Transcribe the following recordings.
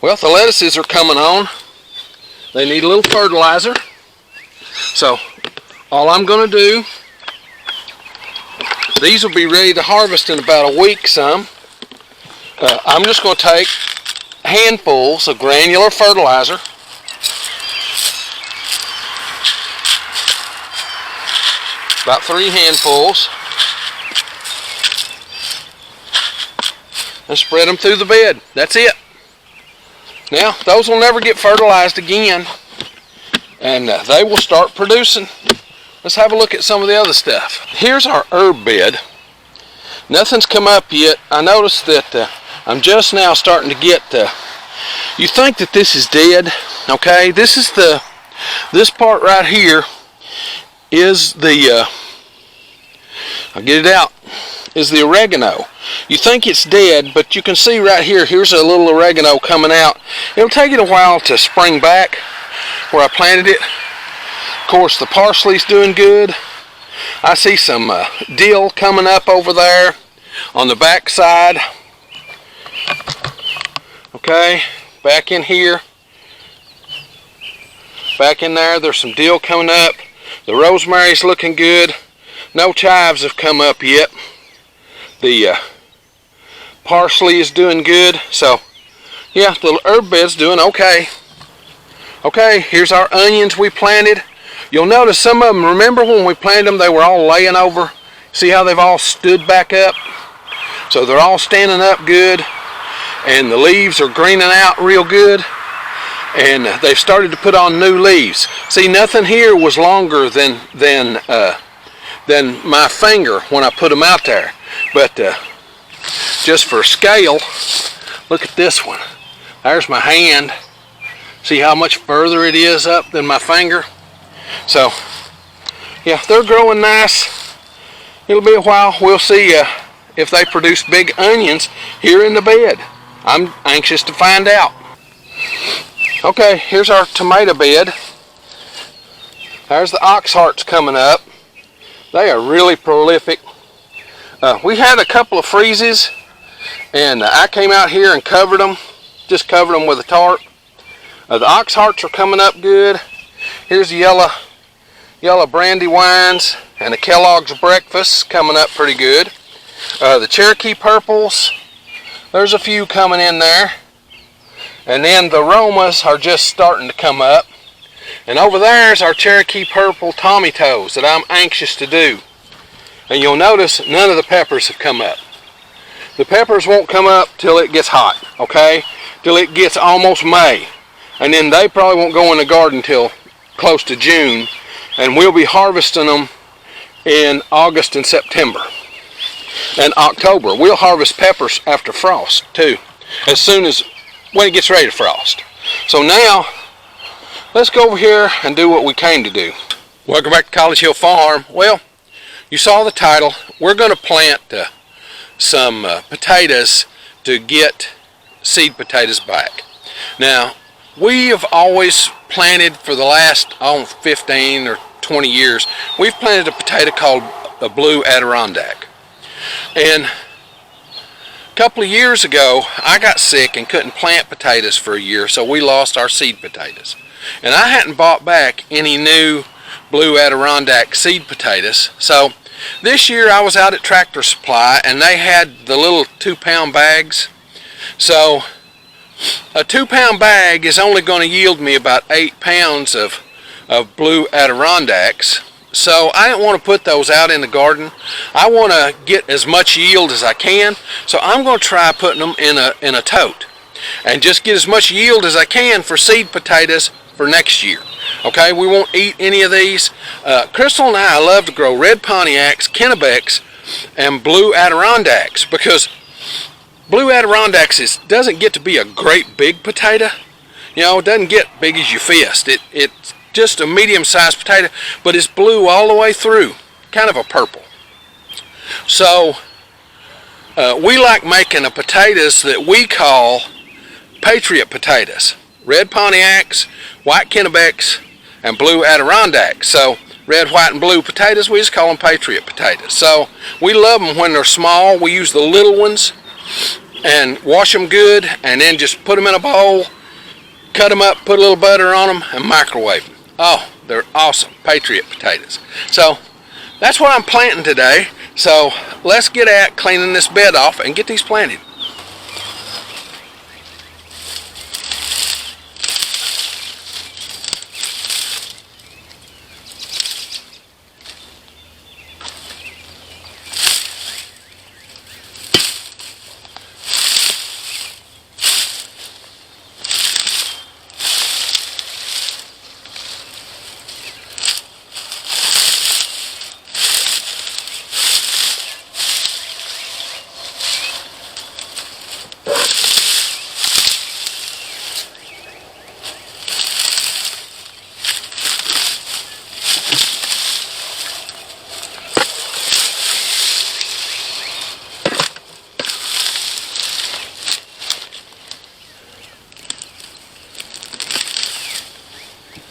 Well, the lettuces are coming on. They need a little fertilizer. So all I'm going to do, these will be ready to harvest in about a week some. I'm just going to take handfuls of granular fertilizer. About 3 handfuls. And spread them through the bed. That's it. Now, those will never get fertilized again. And they will start producing. Let's have a look at some of the other stuff. Here's our herb bed. Nothing's come up yet. I noticed that I'm just now starting to get, you think that this is dead, okay? This part right here is the, I'll get it out, is the oregano. You think it's dead, but you can see right here, here's a little oregano coming out. It'll take it a while to spring back where I planted it. Of course, the parsley's doing good. I see some dill coming up over there on the back side. Okay, back in here. Back in there, there's some dill coming up. The rosemary's looking good. No chives have come up yet. The parsley is doing good. So, yeah, the herb bed's doing okay. Okay, here's our onions we planted. You'll notice some of them, remember when we planted them, they were all laying over. See how they've all stood back up? So they're all standing up good. And the leaves are greening out real good. And they've started to put on new leaves. See, nothing here was longer than my finger when I put them out there. But just for scale, look at this one. There's my hand. See how much further it is up than my finger? So, yeah, they're growing nice. It'll be a while. We'll see if they produce big onions here in the bed. I'm anxious to find out. Okay, here's our tomato bed. There's the ox hearts coming up. They are really prolific. We had a couple of freezes, and I came out here and covered them. Just covered them with a tarp. The ox hearts are coming up good. Here's the yellow brandywines and the Kellogg's breakfast coming up pretty good. The Cherokee purples, there's a few coming in there. And then the Romas are just starting to come up. And over there's our Cherokee purple Tommy toes that I'm anxious to do. And you'll notice none of the peppers have come up. The peppers won't come up till it gets hot, okay? Till it gets almost May. And then they probably won't go in the garden till close to June. And we'll be harvesting them in August and September. And October. We'll harvest peppers after frost too. As soon as, when it gets ready to frost. So now, let's go over here and do what we came to do. Welcome back to College Hill Farm. Well, you saw the title. We're going to plant some potatoes to get seed potatoes back. Now, we have always planted for the last 15 or 20 years. We've planted a potato called a Blue Adirondack. And a couple of years ago, I got sick and couldn't plant potatoes for a year, so we lost our seed potatoes. And I hadn't bought back any new Blue Adirondack seed potatoes. So this year I was out at Tractor Supply and they had the little 2-pound bags. So a 2-pound bag is only going to yield me about 8 pounds of Blue Adirondacks. So I didn't want to put those out in the garden. I want to get as much yield as I can. So I'm going to try putting them in a tote and just get as much yield as I can for seed potatoes for next year. Okay, we won't eat any of these. Crystal and I love to grow red Pontiacs, Kennebecks, and Blue Adirondacks because Blue Adirondacks doesn't get to be a great big potato. You know, it doesn't get big as your fist. It's just a medium-sized potato, but it's blue all the way through, kind of a purple. So we like making the potatoes that we call Patriot potatoes. Red Pontiacs, white Kennebecks, and Blue Adirondacks. So red, white, and blue potatoes, we just call them Patriot potatoes. So we love them when they're small. We use the little ones. and wash them good, and then just put them in a bowl, cut them up, put a little butter on them, and microwave them. Oh, they're awesome Patriot potatoes. So that's what I'm planting today. So let's get at cleaning this bed off and get these planted.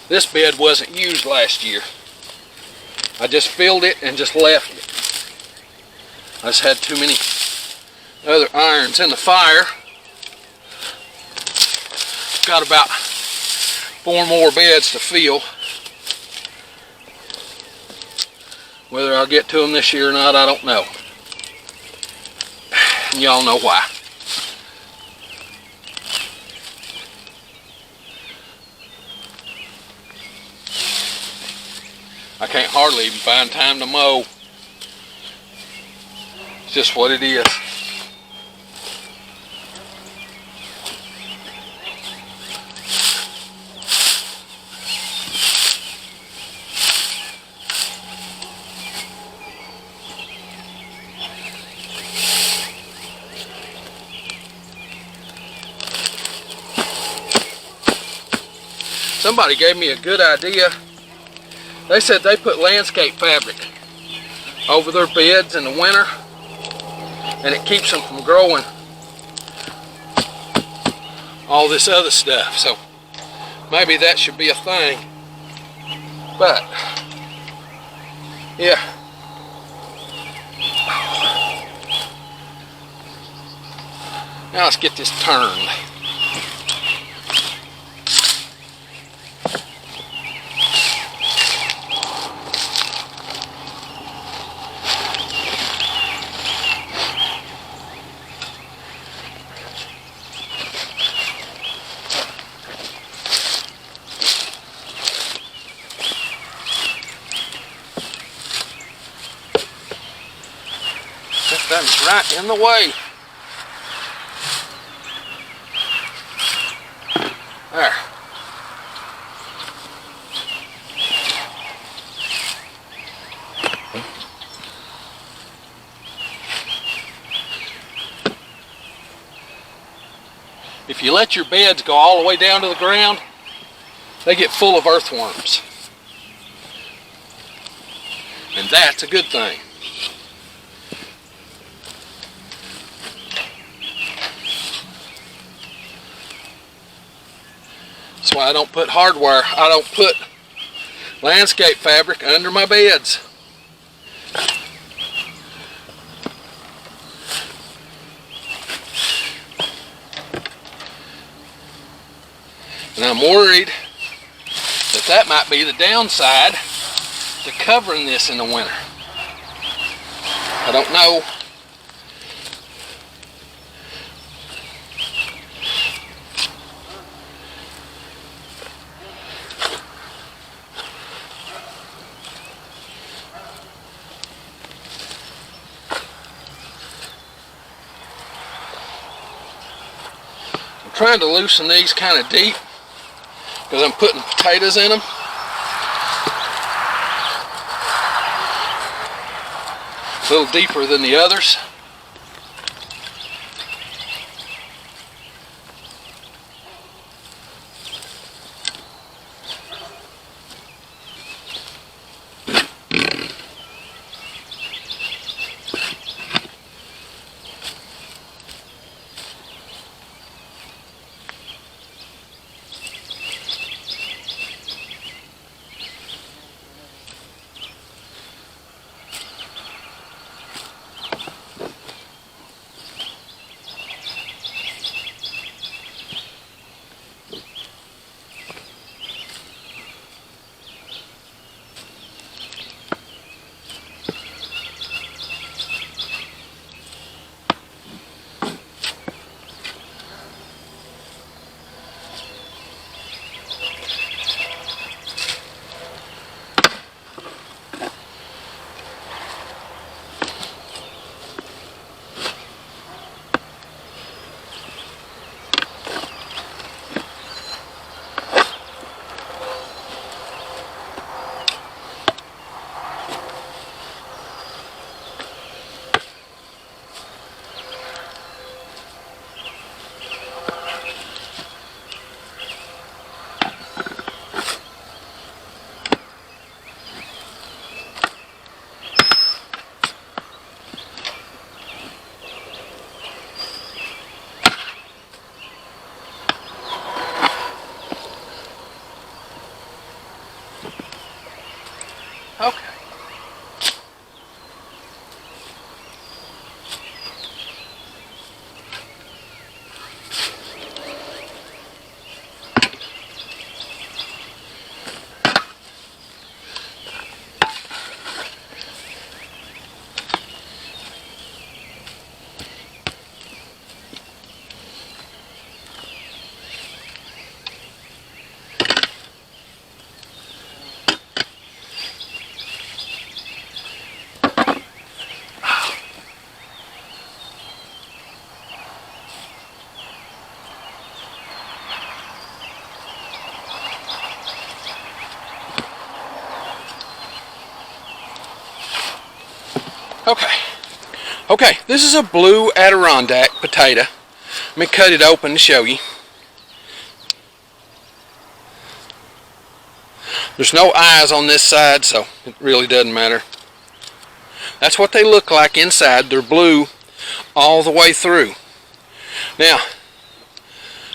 This bed wasn't used last year. I just filled it and just left it. I just had too many other irons in the fire. Got about 4 more beds to fill. Whether I'll get to them this year or not, I don't know. Y'all know why. I can't hardly even find time to mow. It's just what it is. Somebody gave me a good idea. They said they put landscape fabric over their beds in the winter, and it keeps them from growing all this other stuff. So maybe that should be a thing. But yeah. Now let's get this turned. That's right in the way. There. If you let your beds go all the way down to the ground, they get full of earthworms. And that's a good thing. That's why I don't put hardware, I don't put landscape fabric under my beds. And I'm worried that that might be the downside to covering this in the winter. I don't know. Trying to loosen these kind of deep because I'm putting potatoes in them. A little deeper than the others. Okay, this is a Blue Adirondack potato. Let me cut it open to show you. There's no eyes on this side, so it really doesn't matter. That's what they look like inside. They're blue all the way through. Now,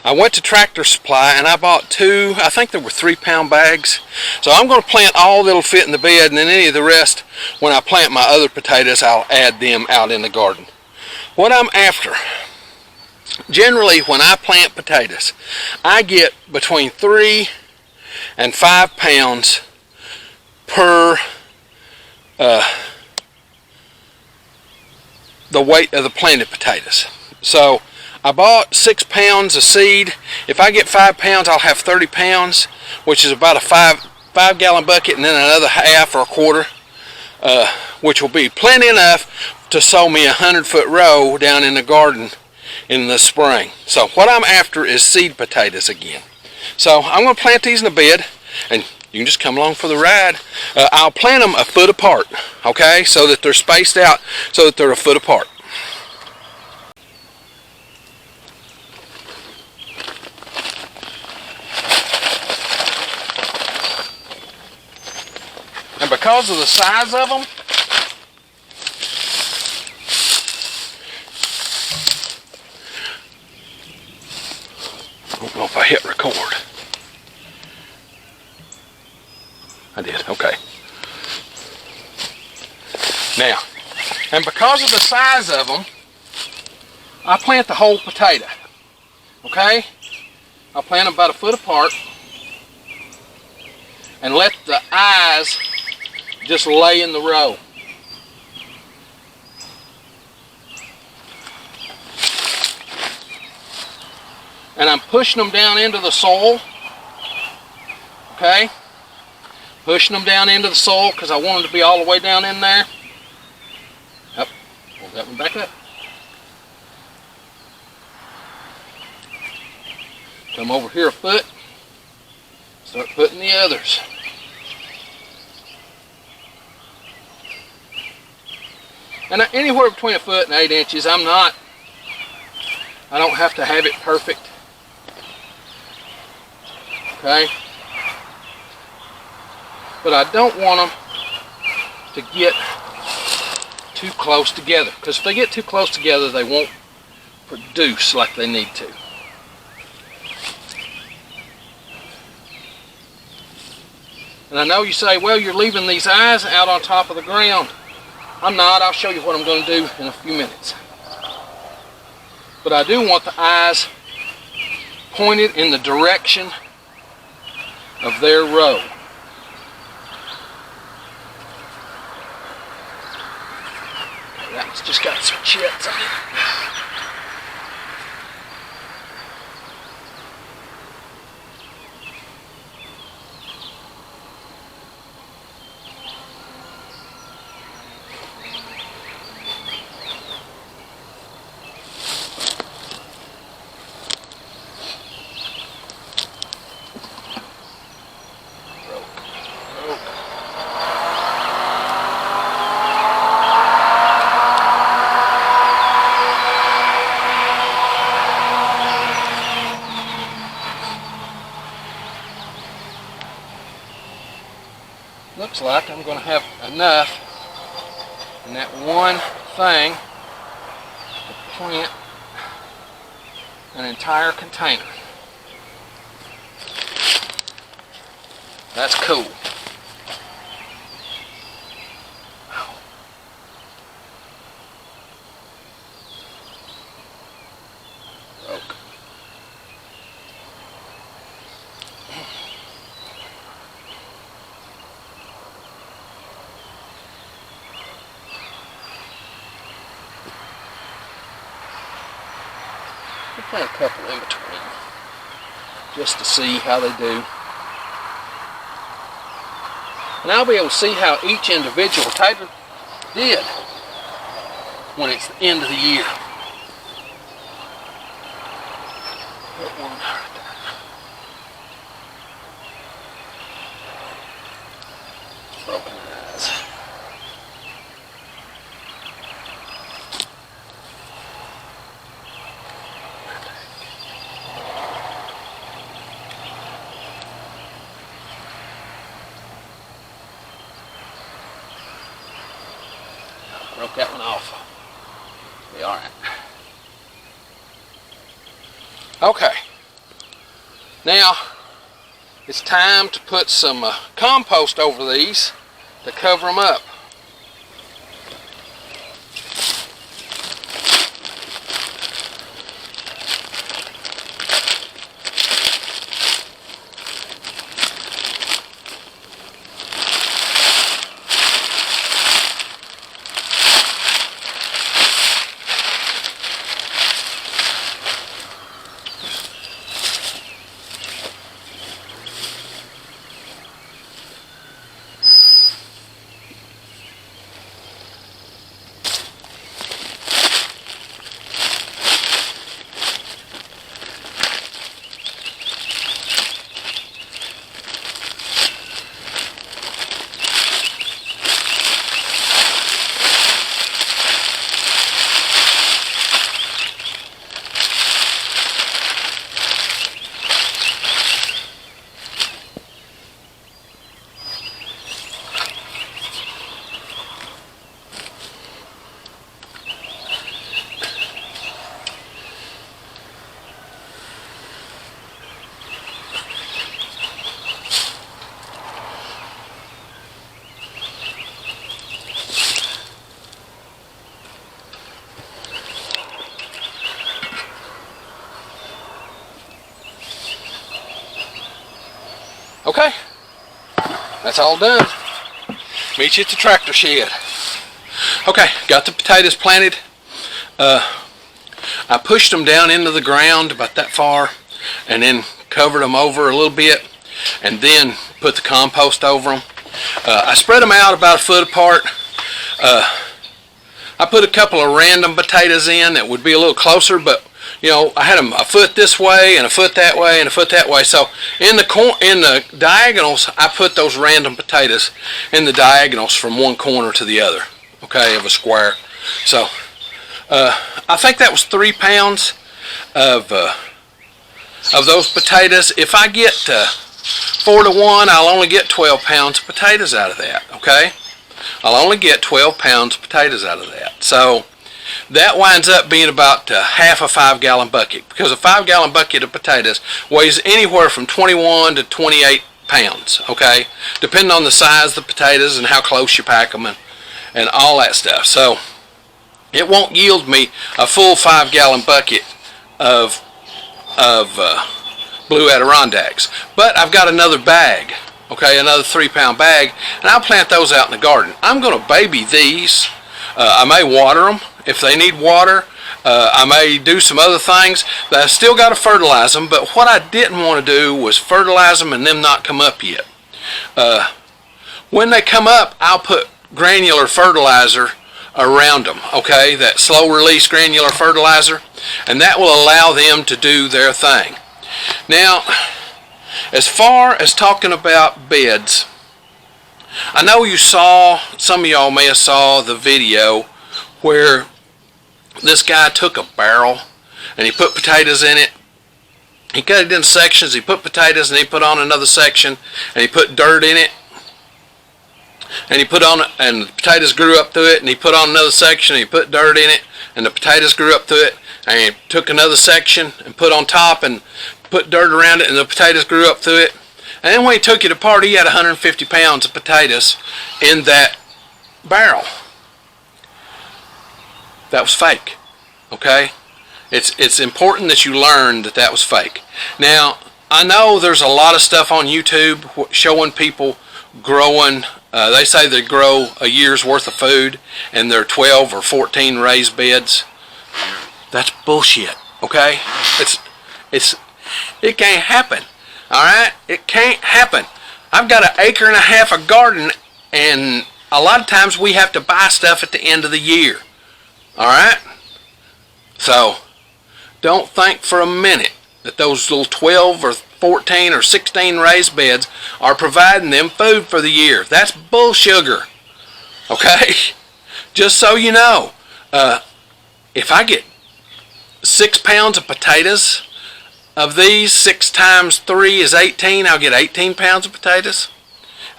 I went to Tractor Supply and I bought two, I think they were 3-pound bags. So I'm going to plant all that'll fit in the bed, and then any of the rest, when I plant my other potatoes, I'll add them out in the garden. What I'm after, generally when I plant potatoes, I get between 3 and 5 pounds per the weight of the planted potatoes. So I bought 6 pounds of seed. If I get 5 pounds, I'll have 30 pounds, which is about a 5-gallon bucket, and then another half or a quarter, which will be plenty enough to sow me a 100-foot row down in the garden in the spring. So what I'm after is seed potatoes again. So I'm going to plant these in the bed, and you can just come along for the ride. I'll plant them a foot apart, okay, so that they're spaced out, so that they're a foot apart. And because of the size of them, I don't know if I hit record. I did, okay. Now, and because of the size of them, I plant the whole potato, okay? I'll plant them about a foot apart and let the eyes just lay in the row. And I'm pushing them down into the soil, okay? Pushing them down into the soil because I want them to be all the way down in there. Up, pull that one back up. Come over here a foot, start putting the others. And anywhere between a foot and 8 inches. I don't have to have it perfect. Okay? But I don't want them to get too close together, because if they get too close together, they won't produce like they need to. And I know you say, well, you're leaving these eyes out on top of the ground. I'm not. I'll show you what I'm going to do in a few minutes. But I do want the eyes pointed in the direction of their row. Okay, that one's just got some chips on it. Looks like I'm going to have enough in that one thing to plant an entire container. That's cool. Broke. We'll plant a couple in between just to see how they do. And I'll be able to see how each individual tater did when it's the end of the year. Put one right there. Broken eyes. Broke that one off. Be all right. Okay. Now, it's time to put some compost over these to cover them up. Okay, that's all done. Meet you at the tractor shed. Okay, got the potatoes planted. I pushed them down into the ground about that far and then covered them over a little bit and then put the compost over them. I spread them out about a foot apart. I put a couple of random potatoes in that would be a little closer, but you know, I had them a foot this way and a foot that way and a foot that way. So in the diagonals, I put those random potatoes in the diagonals from one corner to the other, okay, of a square. So I think that was 3 pounds of those potatoes. If I get 4 to 1, I'll only get 12 pounds of potatoes out of that, okay? I'll only get 12 pounds of potatoes out of that. So that winds up being about half a 5-gallon bucket, because a 5-gallon bucket of potatoes weighs anywhere from 21 to 28 pounds, okay, depending on the size of the potatoes and how close you pack them and all that stuff. So it won't yield me a full 5-gallon bucket of Blue Adirondacks, but I've got another bag, okay, another 3-pound bag, and I'll plant those out in the garden. I'm going to baby these. I may water them if they need water. I may do some other things. But I still got to fertilize them, but what I didn't want to do was fertilize them and them not come up yet. When they come up, I'll put granular fertilizer around them, okay, that slow release granular fertilizer, and that will allow them to do their thing. Now, as far as talking about beds, I know you saw, some of y'all may have saw the video where this guy took a barrel and he put potatoes in it. He cut it into sections, he put potatoes and he put on another section and he put dirt in it. And he put on, and the potatoes grew up through it, and he put on another section and he put dirt in it and the potatoes grew up through it, and he took another section and put on top and put dirt around it and the potatoes grew up through it. And then when he took it apart, he had 150 pounds of potatoes in that barrel. That was fake, okay? It's important that you learn that that was fake. Now, I know there's a lot of stuff on YouTube showing people growing, they say they grow a year's worth of food in their 12 or 14 raised beds. That's bullshit, okay? It can't happen. Alright? It can't happen. I've got 1.5 acres of garden, and a lot of times we have to buy stuff at the end of the year. Alright? So, don't think for a minute that those little 12 or 14 or 16 raised beds are providing them food for the year. That's bull sugar. Okay? Just so you know, if I get 6 pounds of potatoes, of these, 6 times 3 is 18. I'll get 18 pounds of potatoes.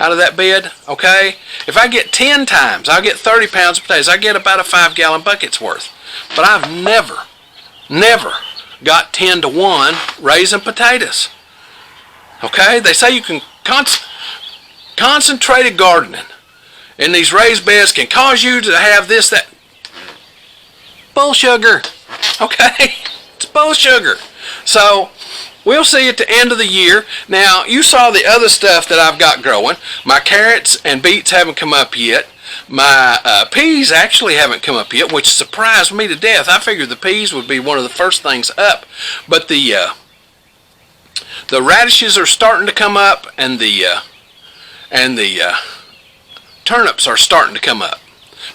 out of that bed, okay? If I get 10 times, I'll get 30 pounds of potatoes. I get about a 5-gallon bucket's worth. But I've never got 10 to 1 raising potatoes. Okay? They say you can concentrated gardening in these raised beds can cause you to have this, that. Bull sugar. Okay? It's bull sugar. So, we'll see at the end of the year. Now, you saw the other stuff that I've got growing. My carrots and beets haven't come up yet. My peas actually haven't come up yet, which surprised me to death. I figured the peas would be one of the first things up. But the radishes are starting to come up, and the turnips are starting to come up.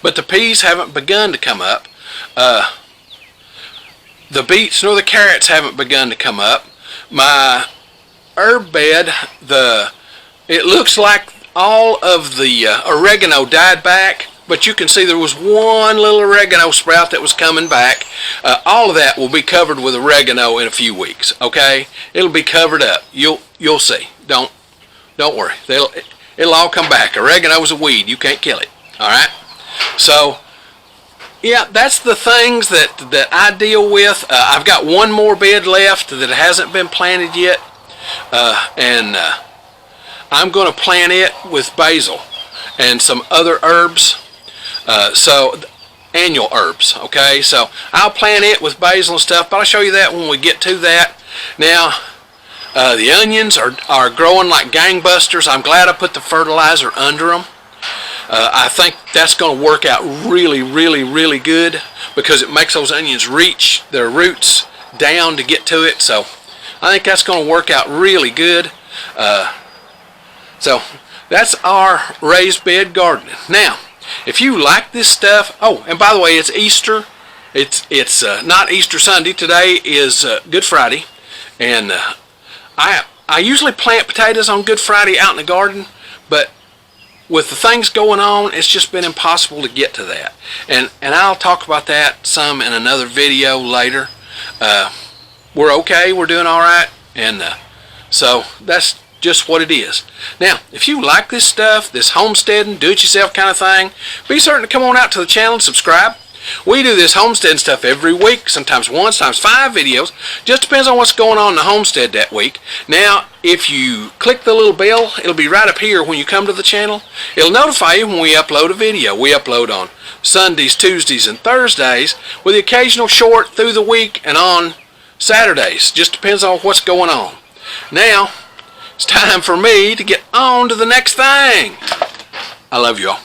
But the peas haven't begun to come up. The beets nor the carrots haven't begun to come up. My herb bed, it looks like all of the oregano died back, but you can see there was one little oregano sprout that was coming back. All of that will be covered with oregano in a few weeks. Okay, it'll be covered up. You'll see. Don't worry. It'll all come back. Oregano is a weed. You can't kill it. All right. So, yeah, that's the things that I deal with. I've got one more bed left that hasn't been planted yet, and I'm going to plant it with basil and some other herbs, so annual herbs. Okay, so I'll plant it with basil and stuff, but I'll show you that when we get to that. Now, the onions are growing like gangbusters. I'm glad I put the fertilizer under them. I think that's going to work out really, really, really good because it makes those onions reach their roots down to get to it. So I think that's going to work out really good. So that's our raised bed gardening. Now, if you like this stuff, oh, and by the way, it's Easter. It's not Easter Sunday. Today is Good Friday, and I usually plant potatoes on Good Friday out in the garden, but with the things going on, it's just been impossible to get to that. And I'll talk about that some in another video later. We're okay. We're doing all right. And so that's just what it is. Now, if you like this stuff, this homesteading, do-it-yourself kind of thing, be certain to come on out to the channel and subscribe. We do this homesteading stuff every week, sometimes 1, sometimes 5 videos. Just depends on what's going on in the homestead that week. Now, if you click the little bell, it'll be right up here when you come to the channel. It'll notify you when we upload a video. We upload on Sundays, Tuesdays, and Thursdays, with the occasional short through the week and on Saturdays. Just depends on what's going on. Now, it's time for me to get on to the next thing. I love you all.